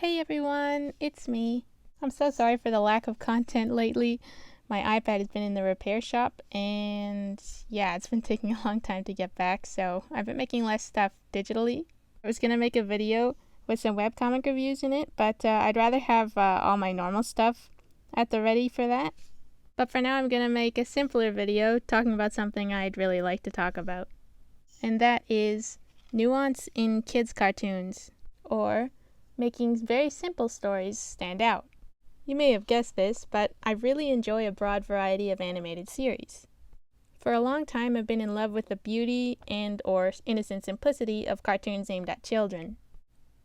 Hey everyone, it's me. I'm so sorry for the lack of content lately. My iPad has been in the repair shop and yeah, it's been taking a long time to get back, so I've been making less stuff digitally. I was gonna make a video with some webcomic reviews in it, but I'd rather have all my normal stuff at the ready for that. But for now, I'm gonna make a simpler video talking about something I'd really like to talk about. And that is nuance in kids' cartoons, or making very simple stories stand out. You may have guessed this, but I really enjoy a broad variety of animated series. For a long time, I've been in love with the beauty and/or innocent simplicity of cartoons aimed at children.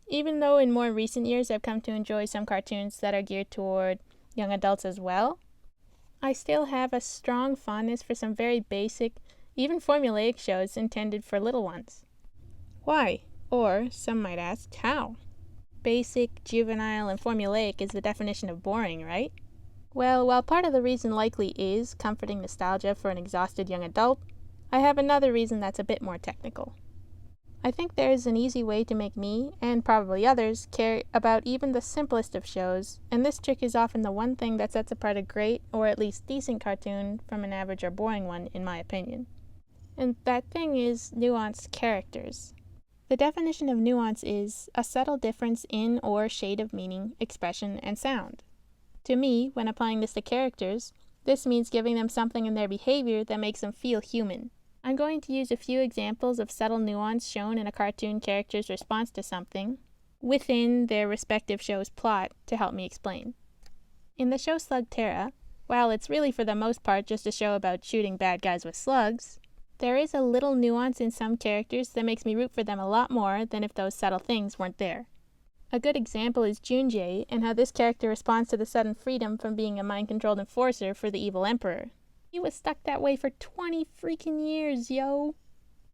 Even though in more recent years I've come to enjoy some cartoons that are geared toward young adults as well, I still have a strong fondness for some very basic, even formulaic shows intended for little ones. Why? Or, some might ask, how? Basic, juvenile, and formulaic is the definition of boring, right? Well, while part of the reason likely is comforting nostalgia for an exhausted young adult, I have another reason that's a bit more technical. I think there is an easy way to make me, and probably others, care about even the simplest of shows, and this trick is often the one thing that sets apart a great, or at least decent cartoon from an average or boring one, in my opinion. And that thing is nuanced characters. The definition of nuance is a subtle difference in or shade of meaning, expression, and sound. To me, when applying this to characters, this means giving them something in their behavior that makes them feel human. I'm going to use a few examples of subtle nuance shown in a cartoon character's response to something within their respective show's plot to help me explain. In the show Slugterra, while it's really for the most part just a show about shooting bad guys with slugs, there is a little nuance in some characters that makes me root for them a lot more than if those subtle things weren't there. A good example is Junjie and how this character responds to the sudden freedom from being a mind-controlled enforcer for the evil emperor. He was stuck that way for 20 freaking years, yo!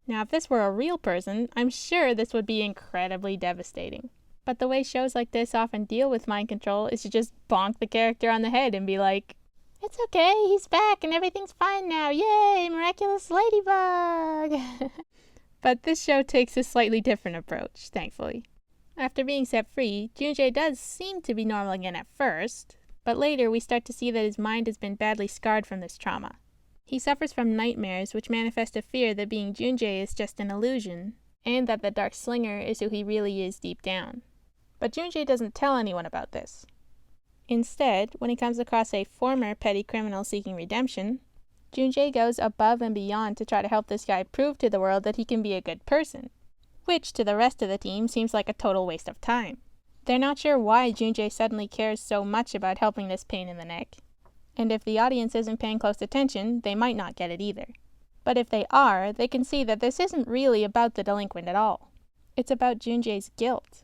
Now if this were a real person, I'm sure this would be incredibly devastating. But the way shows like this often deal with mind control is to just bonk the character on the head and be like, "It's okay, he's back and everything's fine now, yay, miraculous ladybug!" But this show takes a slightly different approach, thankfully. After being set free, Junjie does seem to be normal again at first, but later we start to see that his mind has been badly scarred from this trauma. He suffers from nightmares which manifest a fear that being Junjie is just an illusion, and that the Dark Slinger is who he really is deep down. But Junjie doesn't tell anyone about this. Instead, when he comes across a former petty criminal seeking redemption, Junjie goes above and beyond to try to help this guy prove to the world that he can be a good person, which to the rest of the team seems like a total waste of time. They're not sure why Junjie suddenly cares so much about helping this pain in the neck, and if the audience isn't paying close attention, they might not get it either. But if they are, they can see that this isn't really about the delinquent at all. It's about Junjie's guilt.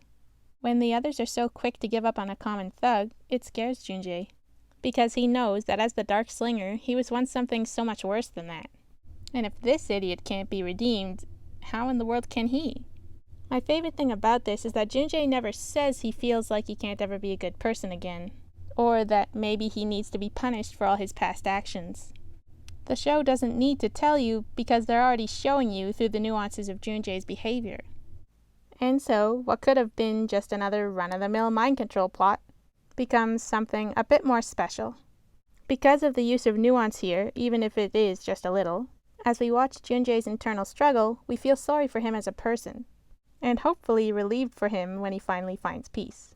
When the others are so quick to give up on a common thug, it scares Junjie, because he knows that as the Dark Slinger, he was once something so much worse than that. And if this idiot can't be redeemed, how in the world can he? My favorite thing about this is that Junjie never says he feels like he can't ever be a good person again, or that maybe he needs to be punished for all his past actions. The show doesn't need to tell you because they're already showing you through the nuances of Junjie's behavior. And so, what could have been just another run-of-the-mill mind control plot becomes something a bit more special. Because of the use of nuance here, even if it is just a little, as we watch Junjie's internal struggle, we feel sorry for him as a person, and hopefully relieved for him when he finally finds peace.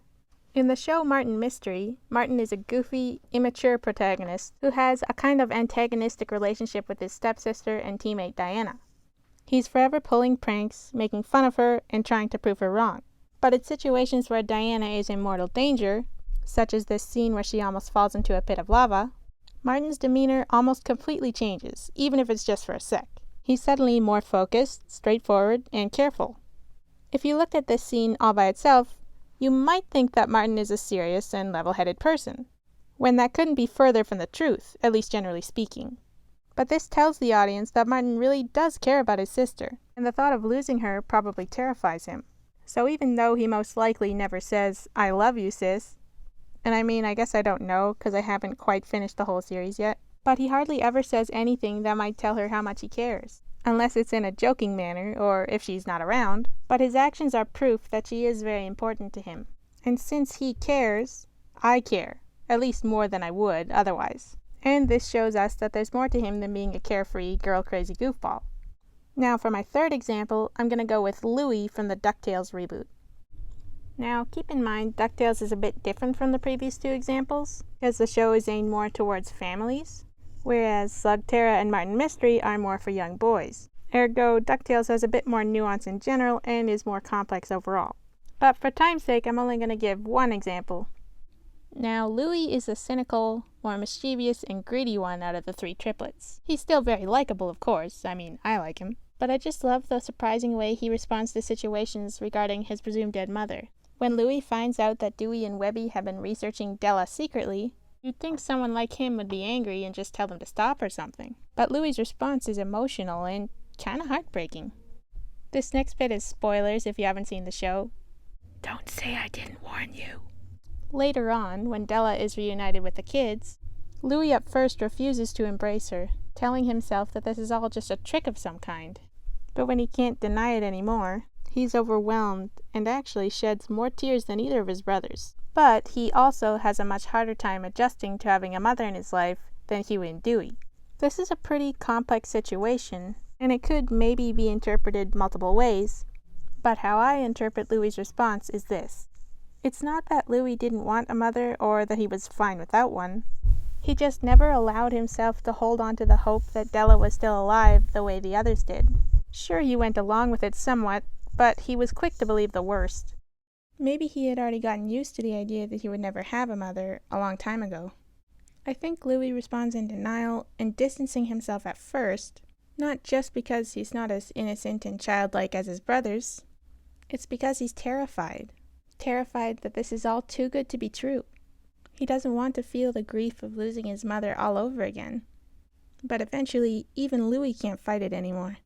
In the show Martin Mystery, Martin is a goofy, immature protagonist who has a kind of antagonistic relationship with his stepsister and teammate Diana. He's forever pulling pranks, making fun of her, and trying to prove her wrong. But in situations where Diana is in mortal danger, such as this scene where she almost falls into a pit of lava, Martin's demeanor almost completely changes, even if it's just for a sec. He's suddenly more focused, straightforward, and careful. If you looked at this scene all by itself, you might think that Martin is a serious and level-headed person, when that couldn't be further from the truth, at least generally speaking. But this tells the audience that Martin really does care about his sister, and the thought of losing her probably terrifies him. So even though he most likely never says, "I love you, sis," and I guess I don't know because I haven't quite finished the whole series yet, but he hardly ever says anything that might tell her how much he cares, unless it's in a joking manner or if she's not around, but his actions are proof that she is very important to him. And since he cares, I care, at least more than I would otherwise. And this shows us that there's more to him than being a carefree, girl-crazy goofball. Now for my third example, I'm going to go with Louie from the Ducktales reboot. Now, keep in mind, Ducktales is a bit different from the previous two examples, because the show is aimed more towards families, whereas Slugterra and Martin Mystery are more for young boys. Ergo, Ducktales has a bit more nuance in general and is more complex overall. But for time's sake, I'm only going to give one example. Now, Louie is the cynical, more mischievous, and greedy one out of the three triplets. He's still very likable, of course. I mean, I like him. But I just love the surprising way he responds to situations regarding his presumed dead mother. When Louie finds out that Dewey and Webby have been researching Della secretly, you'd think someone like him would be angry and just tell them to stop or something. But Louie's response is emotional and kinda heartbreaking. This next bit is spoilers if you haven't seen the show. Don't say I didn't warn you. Later on, when Della is reunited with the kids, Louie at first refuses to embrace her, telling himself that this is all just a trick of some kind. But when he can't deny it anymore, he's overwhelmed and actually sheds more tears than either of his brothers. But he also has a much harder time adjusting to having a mother in his life than Huey and Dewey. This is a pretty complex situation, and it could maybe be interpreted multiple ways, but how I interpret Louie's response is this. It's not that Louie didn't want a mother or that he was fine without one. He just never allowed himself to hold on to the hope that Della was still alive the way the others did. Sure, he went along with it somewhat, but he was quick to believe the worst. Maybe he had already gotten used to the idea that he would never have a mother a long time ago. I think Louie responds in denial and distancing himself at first, not just because he's not as innocent and childlike as his brothers. It's because he's terrified. Terrified that this is all too good to be true. He doesn't want to feel the grief of losing his mother all over again. But eventually, even Louie can't fight it anymore.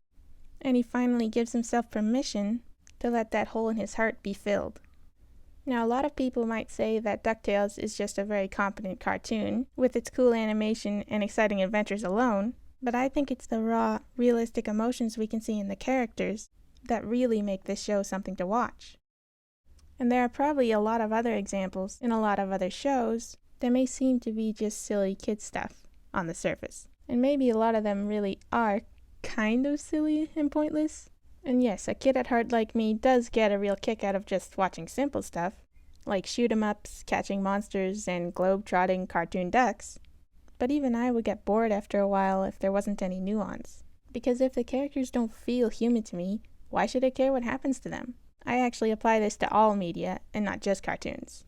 And he finally gives himself permission to let that hole in his heart be filled. Now, a lot of people might say that DuckTales is just a very competent cartoon, with its cool animation and exciting adventures alone, but I think it's the raw, realistic emotions we can see in the characters that really make this show something to watch. And there are probably a lot of other examples in a lot of other shows that may seem to be just silly kid stuff on the surface. And maybe a lot of them really are kind of silly and pointless. And yes, a kid at heart like me does get a real kick out of just watching simple stuff, like shoot-'em-ups, catching monsters, and globe-trotting cartoon ducks. But even I would get bored after a while if there wasn't any nuance. Because if the characters don't feel human to me, why should I care what happens to them? I actually apply this to all media, and not just cartoons.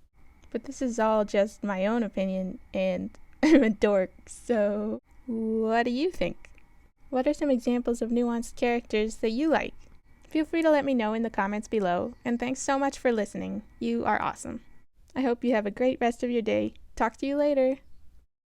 But this is all just my own opinion, and I'm a dork, so what do you think? What are some examples of nuanced characters that you like? Feel free to let me know in the comments below, and thanks so much for listening. You are awesome. I hope you have a great rest of your day. Talk to you later.